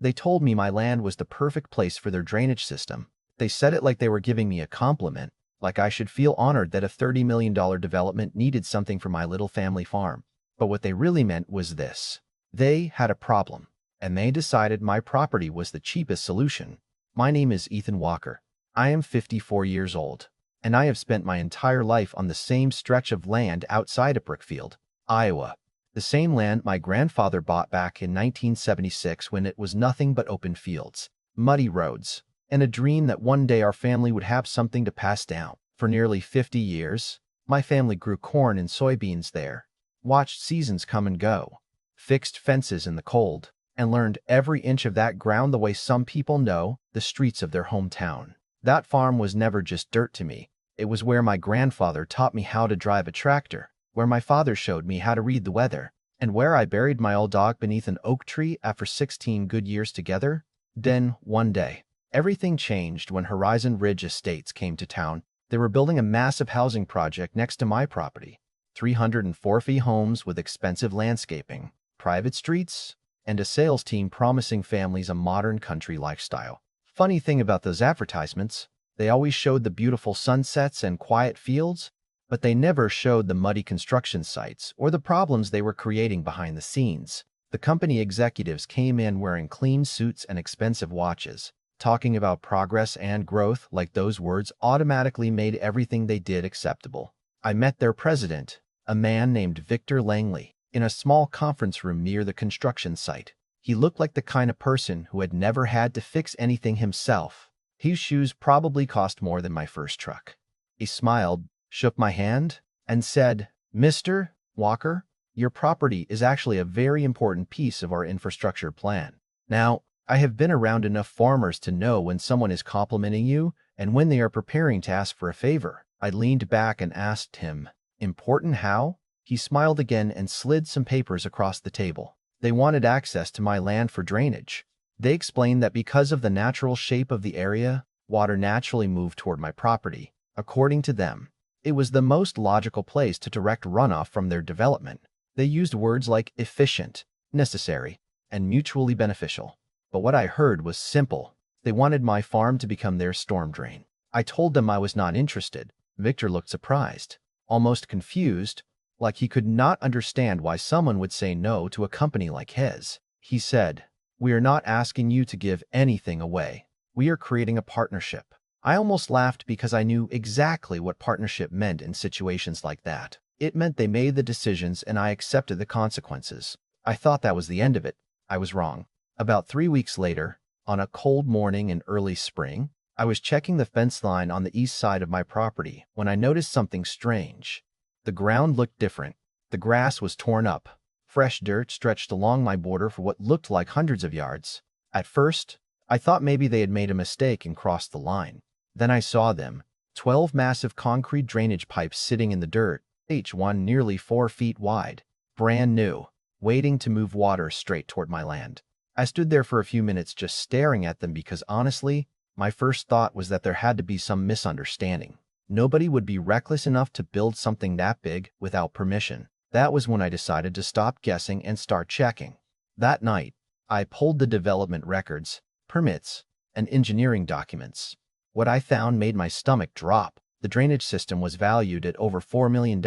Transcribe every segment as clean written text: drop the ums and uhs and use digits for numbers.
They told me my land was the perfect place for their drainage system. They said it like they were giving me a compliment, like I should feel honored that a $30 million development needed something for my little family farm. But what they really meant was this. They had a problem, and they decided my property was the cheapest solution. My name is Ethan Walker. I am 54 years old, and I have spent my entire life on the same stretch of land outside of Brookfield, Iowa. The same land my grandfather bought back in 1976 when it was nothing but open fields, muddy roads, and a dream that one day our family would have something to pass down. For nearly 50 years, my family grew corn and soybeans there, watched seasons come and go, fixed fences in the cold, and learned every inch of that ground the way some people know the streets of their hometown. That farm was never just dirt to me. It was where my grandfather taught me how to drive a tractor, where my father showed me how to read the weather, and where I buried my old dog beneath an oak tree after 16 good years together. Then, one day, everything changed when Horizon Ridge Estates came to town. They were building a massive housing project next to my property. 304 fee homes with expensive landscaping, private streets, and a sales team promising families a modern country lifestyle. Funny thing about those advertisements, they always showed the beautiful sunsets and quiet fields, but they never showed the muddy construction sites or the problems they were creating behind the scenes. The company executives came in wearing clean suits and expensive watches, talking about progress and growth like those words automatically made everything they did acceptable. I met their president, a man named Victor Langley, in a small conference room near the construction site. He looked like the kind of person who had never had to fix anything himself. His shoes probably cost more than my first truck. He smiled, shook my hand, and said, "Mr. Walker, your property is actually a very important piece of our infrastructure plan." Now, I have been around enough farmers to know when someone is complimenting you and when they are preparing to ask for a favor. I leaned back and asked him, "Important how?" He smiled again and slid some papers across the table. They wanted access to my land for drainage. They explained that because of the natural shape of the area, water naturally moved toward my property. According to them, it was the most logical place to direct runoff from their development. They used words like efficient, necessary, and mutually beneficial. But what I heard was simple. They wanted my farm to become their storm drain. I told them I was not interested. Victor looked surprised, almost confused, like he could not understand why someone would say no to a company like his. He said, "We are not asking you to give anything away. We are creating a partnership." I almost laughed because I knew exactly what partnership meant in situations like that. It meant they made the decisions and I accepted the consequences. I thought that was the end of it. I was wrong. About 3 weeks later, on a cold morning in early spring, I was checking the fence line on the east side of my property when I noticed something strange. The ground looked different. The grass was torn up. Fresh dirt stretched along my border for what looked like hundreds of yards. At first, I thought maybe they had made a mistake and crossed the line. Then I saw them, 12 massive concrete drainage pipes sitting in the dirt, each one nearly 4 feet wide, brand new, waiting to move water straight toward my land. I stood there for a few minutes just staring at them because honestly, my first thought was that there had to be some misunderstanding. Nobody would be reckless enough to build something that big without permission. That was when I decided to stop guessing and start checking. That night, I pulled the development records, permits, and engineering documents. What I found made my stomach drop. The drainage system was valued at over $4 million,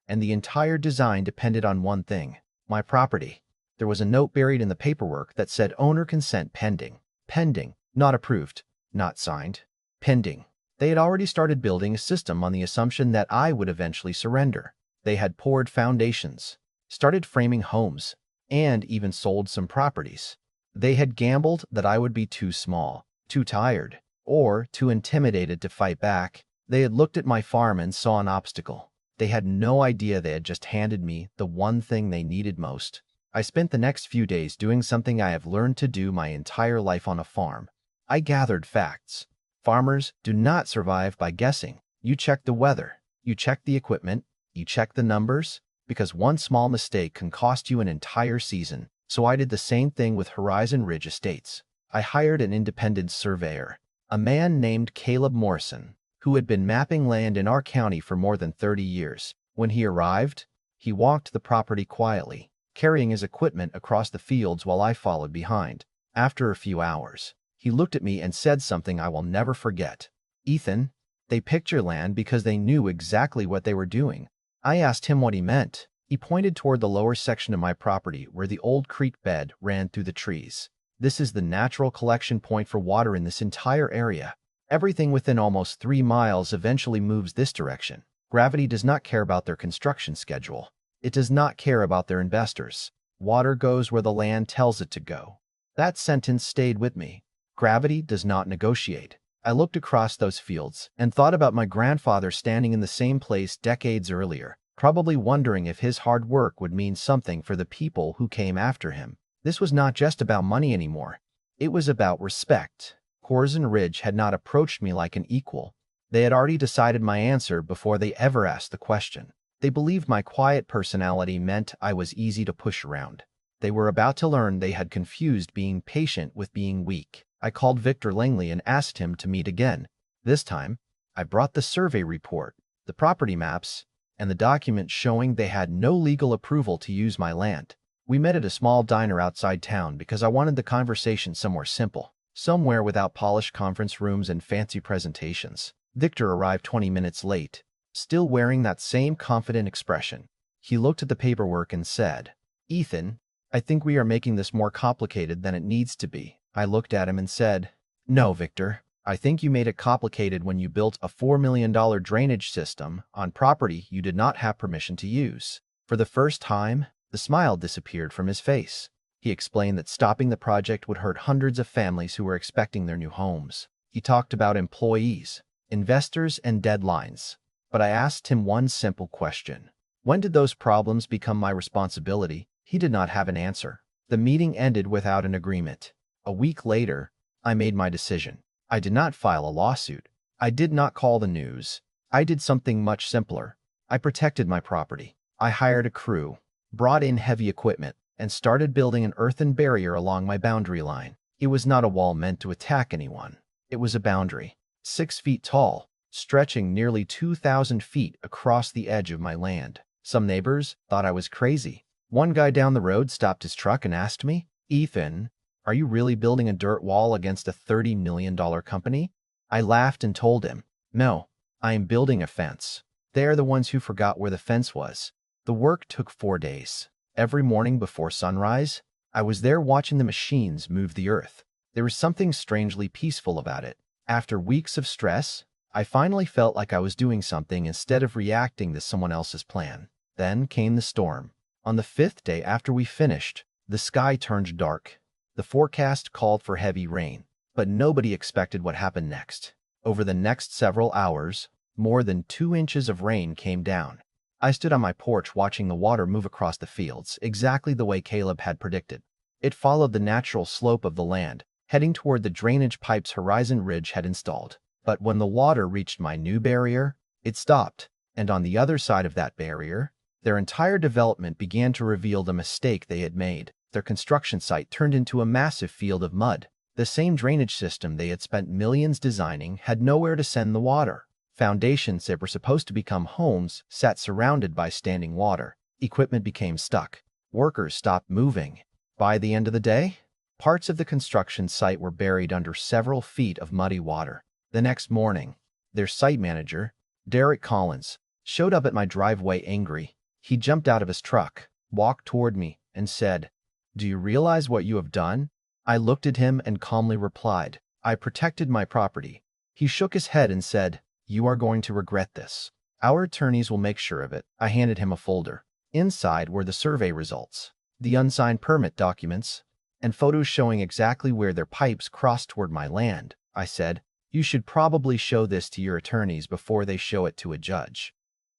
and the entire design depended on one thing: my property. There was a note buried in the paperwork that said owner consent pending. Pending, not approved, not signed. Pending. They had already started building a system on the assumption that I would eventually surrender. They had poured foundations, started framing homes, and even sold some properties. They had gambled that I would be too small, too tired, or too intimidated to fight back. They had looked at my farm and saw an obstacle. They had no idea they had just handed me the one thing they needed most. I spent the next few days doing something I have learned to do my entire life on a farm. I gathered facts. Farmers do not survive by guessing. You check the weather, you check the equipment, you check the numbers, because one small mistake can cost you an entire season. So I did the same thing with Horizon Ridge Estates. I hired an independent surveyor, a man named Caleb Morrison, who had been mapping land in our county for more than 30 years. When he arrived, he walked the property quietly, carrying his equipment across the fields while I followed behind. After a few hours, he looked at me and said something I will never forget. "Ethan, they picked your land because they knew exactly what they were doing." I asked him what he meant. He pointed toward the lower section of my property where the old creek bed ran through the trees. "This is the natural collection point for water in this entire area. Everything within almost 3 miles eventually moves this direction. Gravity does not care about their construction schedule. It does not care about their investors. Water goes where the land tells it to go." That sentence stayed with me. Gravity does not negotiate. I looked across those fields and thought about my grandfather standing in the same place decades earlier, probably wondering if his hard work would mean something for the people who came after him. This was not just about money anymore. It was about respect. Horizon Ridge had not approached me like an equal. They had already decided my answer before they ever asked the question. They believed my quiet personality meant I was easy to push around. They were about to learn they had confused being patient with being weak. I called Victor Langley and asked him to meet again. This time, I brought the survey report, the property maps, and the document showing they had no legal approval to use my land. We met at a small diner outside town because I wanted the conversation somewhere simple, somewhere without polished conference rooms and fancy presentations. Victor arrived 20 minutes late, still wearing that same confident expression. He looked at the paperwork and said, "Ethan, I think we are making this more complicated than it needs to be." I looked at him and said, "No, Victor. I think you made it complicated when you built a $4 million drainage system on property you did not have permission to use." For the first time, the smile disappeared from his face. He explained that stopping the project would hurt hundreds of families who were expecting their new homes. He talked about employees, investors, and deadlines. But I asked him one simple question. When did those problems become my responsibility? He did not have an answer. The meeting ended without an agreement. A week later, I made my decision. I did not file a lawsuit. I did not call the news. I did something much simpler. I protected my property. I hired a crew, brought in heavy equipment, and started building an earthen barrier along my boundary line. It was not a wall meant to attack anyone. It was a boundary, 6 feet tall, stretching nearly 2,000 feet across the edge of my land. Some neighbors thought I was crazy. One guy down the road stopped his truck and asked me, "Ethan, are you really building a dirt wall against a $30 million company?" I laughed and told him, "No, I am building a fence." They are the ones who forgot where the fence was. The work took 4 days. Every morning before sunrise, I was there watching the machines move the earth. There was something strangely peaceful about it. After weeks of stress, I finally felt like I was doing something instead of reacting to someone else's plan. Then came the storm. On the 5th day after we finished, the sky turned dark. The forecast called for heavy rain, but nobody expected what happened next. Over the next several hours, more than 2 inches of rain came down. I stood on my porch watching the water move across the fields, exactly the way Caleb had predicted. It followed the natural slope of the land, heading toward the drainage pipes Horizon Ridge had installed. But when the water reached my new barrier, it stopped, and on the other side of that barrier, their entire development began to reveal the mistake they had made. Their construction site turned into a massive field of mud. The same drainage system they had spent millions designing had nowhere to send the water. Foundations that were supposed to become homes sat surrounded by standing water. Equipment became stuck. Workers stopped moving. By the end of the day, parts of the construction site were buried under several feet of muddy water. The next morning, their site manager, Derek Collins, showed up at my driveway angry. He jumped out of his truck, walked toward me, and said, "Do you realize what you have done?" I looked at him and calmly replied, "I protected my property." He shook his head and said, "You are going to regret this. Our attorneys will make sure of it." I handed him a folder. Inside were the survey results, the unsigned permit documents, and photos showing exactly where their pipes crossed toward my land. I said, "You should probably show this to your attorneys before they show it to a judge."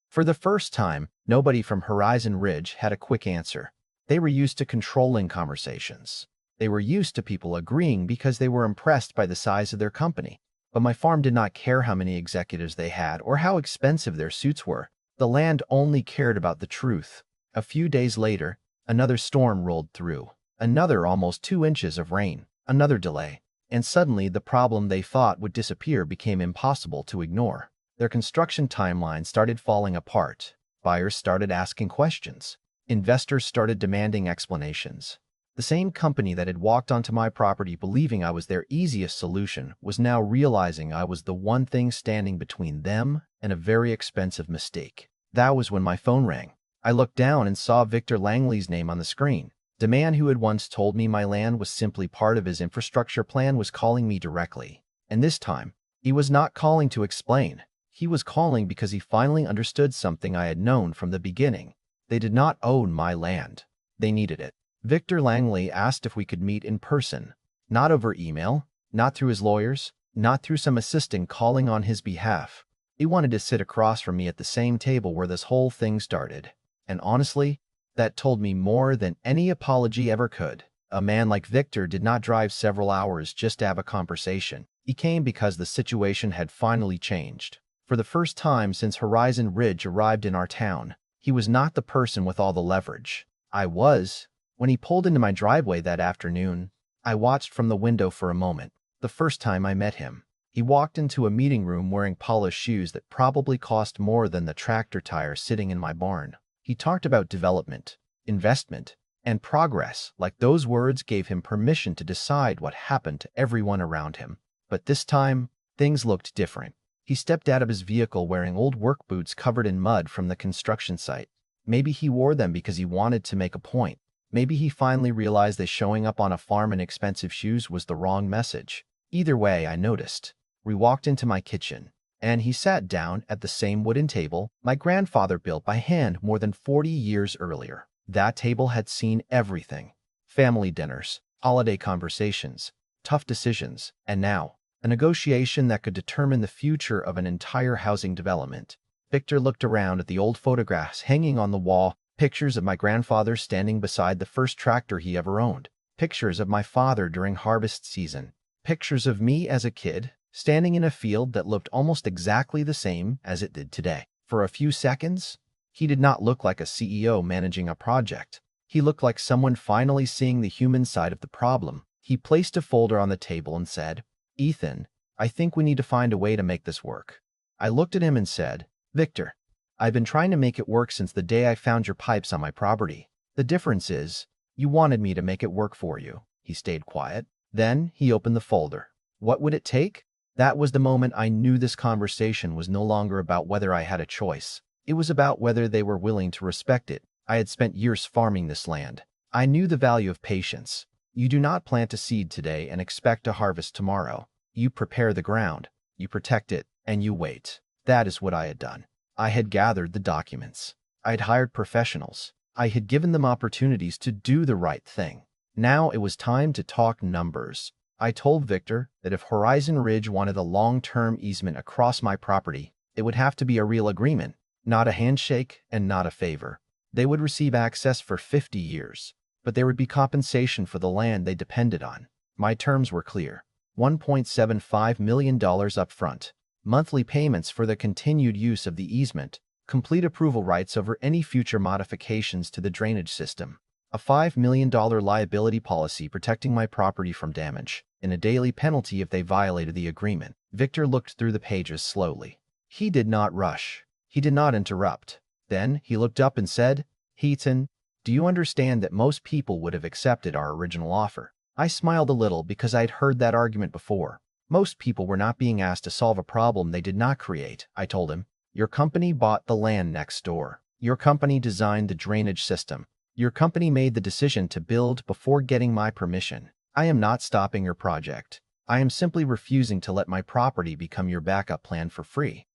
For the first time, nobody from Horizon Ridge had a quick answer. They were used to controlling conversations. They were used to people agreeing because they were impressed by the size of their company. But my farm did not care how many executives they had or how expensive their suits were. The land only cared about the truth. A few days later, another storm rolled through. Another almost 2 inches of rain. Another delay. And suddenly the problem they thought would disappear became impossible to ignore. Their construction timeline started falling apart. Buyers started asking questions. Investors started demanding explanations. The same company that had walked onto my property believing I was their easiest solution was now realizing I was the one thing standing between them and a very expensive mistake. That was when my phone rang. I looked down and saw Victor Langley's name on the screen. The man who had once told me my land was simply part of his infrastructure plan was calling me directly. And this time, he was not calling to explain. He was calling because he finally understood something I had known from the beginning. They did not own my land. They needed it. Victor Langley asked if we could meet in person, not over email, not through his lawyers, not through some assistant calling on his behalf. He wanted to sit across from me at the same table where this whole thing started. And honestly, that told me more than any apology ever could. A man like Victor did not drive several hours just to have a conversation. He came because the situation had finally changed. For the first time since Horizon Ridge arrived in our town, he was not the person with all the leverage. I was. When he pulled into my driveway that afternoon, I watched from the window for a moment. The first time I met him, he walked into a meeting room wearing polished shoes that probably cost more than the tractor tire sitting in my barn. He talked about development, investment, and progress like those words gave him permission to decide what happened to everyone around him. But this time, things looked different. He stepped out of his vehicle wearing old work boots covered in mud from the construction site. Maybe he wore them because he wanted to make a point. Maybe he finally realized that showing up on a farm in expensive shoes was the wrong message. Either way, I noticed. We walked into my kitchen, and he sat down at the same wooden table my grandfather built by hand more than 40 years earlier. That table had seen everything. Family dinners, holiday conversations, tough decisions, and now, a negotiation that could determine the future of an entire housing development. Victor looked around at the old photographs hanging on the wall, pictures of my grandfather standing beside the first tractor he ever owned, pictures of my father during harvest season, pictures of me as a kid, standing in a field that looked almost exactly the same as it did today. For a few seconds, he did not look like a CEO managing a project. He looked like someone finally seeing the human side of the problem. He placed a folder on the table and said, "Ethan, I think we need to find a way to make this work." I looked at him and said, "Victor, I've been trying to make it work since the day I found your pipes on my property. The difference is, you wanted me to make it work for you." He stayed quiet. Then he opened the folder. What would it take? That was the moment I knew this conversation was no longer about whether I had a choice. It was about whether they were willing to respect it. I had spent years farming this land. I knew the value of patience. You do not plant a seed today and expect a harvest tomorrow. You prepare the ground, you protect it, and you wait. That is what I had done. I had gathered the documents. I had hired professionals. I had given them opportunities to do the right thing. Now it was time to talk numbers. I told Victor that if Horizon Ridge wanted a long-term easement across my property, it would have to be a real agreement, not a handshake and not a favor. They would receive access for 50 years, but there would be compensation for the land they depended on. My terms were clear. $1.75 million up front, monthly payments for the continued use of the easement, complete approval rights over any future modifications to the drainage system, a $5 million liability policy protecting my property from damage, and a daily penalty if they violated the agreement. Victor looked through the pages slowly. He did not rush. He did not interrupt. Then he looked up and said, "Heaton, do you understand that most people would have accepted our original offer?" I smiled a little because I had heard that argument before. Most people were not being asked to solve a problem they did not create, I told him. Your company bought the land next door. Your company designed the drainage system. Your company made the decision to build before getting my permission. I am not stopping your project. I am simply refusing to let my property become your backup plan for free.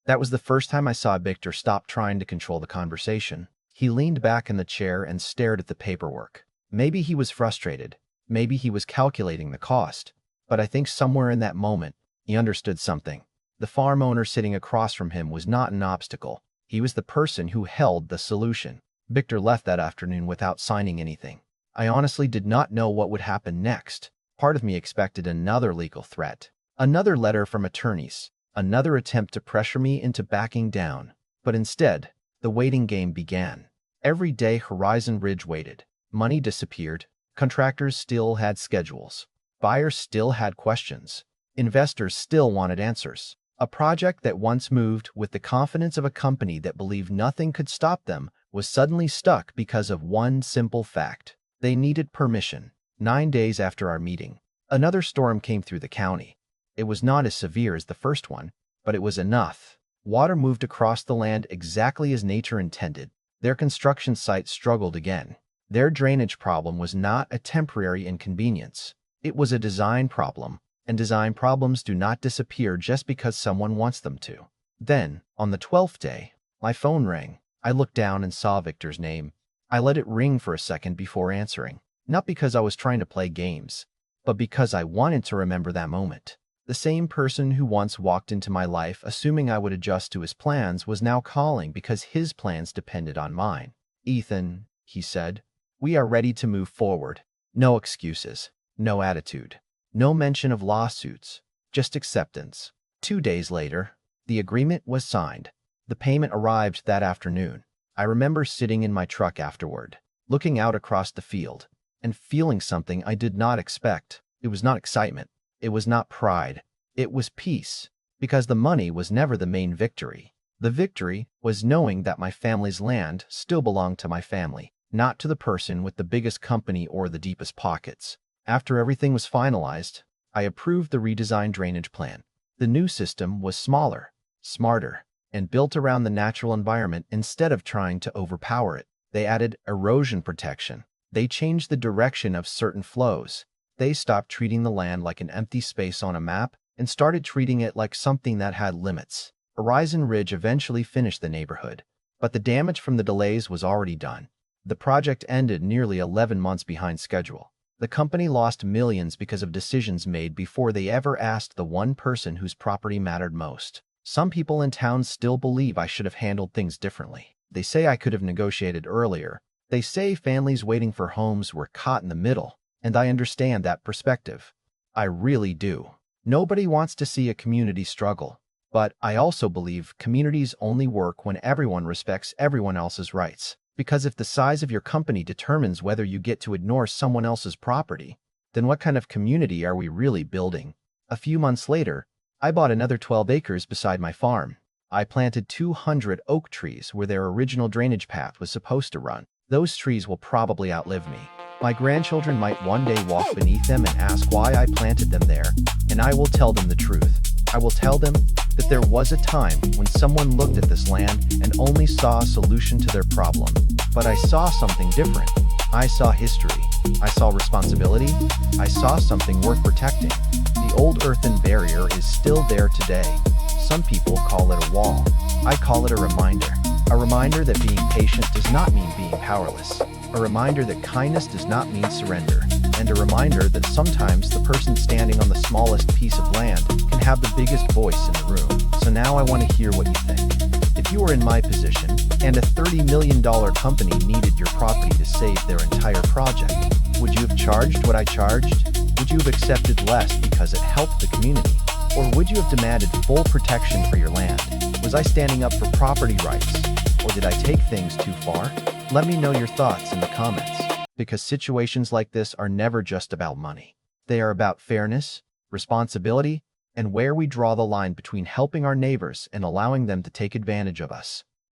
That was the first time I saw Victor stop trying to control the conversation. He leaned back in the chair and stared at the paperwork. Maybe he was frustrated. Maybe he was calculating the cost. But I think somewhere in that moment, he understood something. The farm owner sitting across from him was not an obstacle. He was the person who held the solution. Victor left that afternoon without signing anything. I honestly did not know what would happen next. Part of me expected another legal threat, another letter from attorneys, another attempt to pressure me into backing down. But instead, the waiting game began. Every day Horizon Ridge waited. Money disappeared. Contractors still had schedules. Buyers still had questions. Investors still wanted answers. A project that once moved with the confidence of a company that believed nothing could stop them was suddenly stuck because of one simple fact. They needed permission. 9 days after our meeting, another storm came through the county. It was not as severe as the first one, but it was enough. Water moved across the land exactly as nature intended. Their construction site struggled again. Their drainage problem was not a temporary inconvenience. It was a design problem, and design problems do not disappear just because someone wants them to. Then, on the 12th day, my phone rang. I looked down and saw Victor's name. I let it ring for a second before answering, not because I was trying to play games, but because I wanted to remember that moment. The same person who once walked into my life assuming I would adjust to his plans was now calling because his plans depended on mine. "Ethan," he said, "we are ready to move forward. No excuses, no attitude, no mention of lawsuits, just acceptance." 2 days later, the agreement was signed. The payment arrived that afternoon. I remember sitting in my truck afterward, looking out across the field, and feeling something I did not expect. It was not excitement. It was not pride. It was peace, because the money was never the main victory. The victory was knowing that my family's land still belonged to my family, not to the person with the biggest company or the deepest pockets. After everything was finalized, I approved the redesigned drainage plan. The new system was smaller, smarter, and built around the natural environment instead of trying to overpower it. They added erosion protection. They changed the direction of certain flows. They stopped treating the land like an empty space on a map and started treating it like something that had limits. Horizon Ridge eventually finished the neighborhood, but the damage from the delays was already done. The project ended nearly 11 months behind schedule. The company lost millions because of decisions made before they ever asked the one person whose property mattered most. Some people in town still believe I should have handled things differently. They say I could have negotiated earlier. They say families waiting for homes were caught in the middle, and I understand that perspective. I really do. Nobody wants to see a community struggle, but I also believe communities only work when everyone respects everyone else's rights. Because if the size of your company determines whether you get to ignore someone else's property, then what kind of community are we really building? A few months later, I bought another 12 acres beside my farm. I planted 200 oak trees where their original drainage path was supposed to run. Those trees will probably outlive me. My grandchildren might one day walk beneath them and ask why I planted them there, and I will tell them the truth. I will tell them that there was a time when someone looked at this land and only saw a solution to their problem. But I saw something different. I saw history. I saw responsibility. I saw something worth protecting. The old earthen barrier is still there today. Some people call it a wall. I call it a reminder. A reminder that being patient does not mean being powerless. A reminder that kindness does not mean surrender. And a reminder that sometimes the person standing on the smallest piece of land can have the biggest voice in the room. So now I want to hear what you think. If you were in my position, and a $30 million company needed your property to save their entire project, would you have charged what I charged? Would you have accepted less because it helped the community? Or would you have demanded full protection for your land? Was I standing up for property rights? Or did I take things too far? Let me know your thoughts in the comments, because situations like this are never just about money. They are about fairness, responsibility, and where we draw the line between helping our neighbors and allowing them to take advantage of us.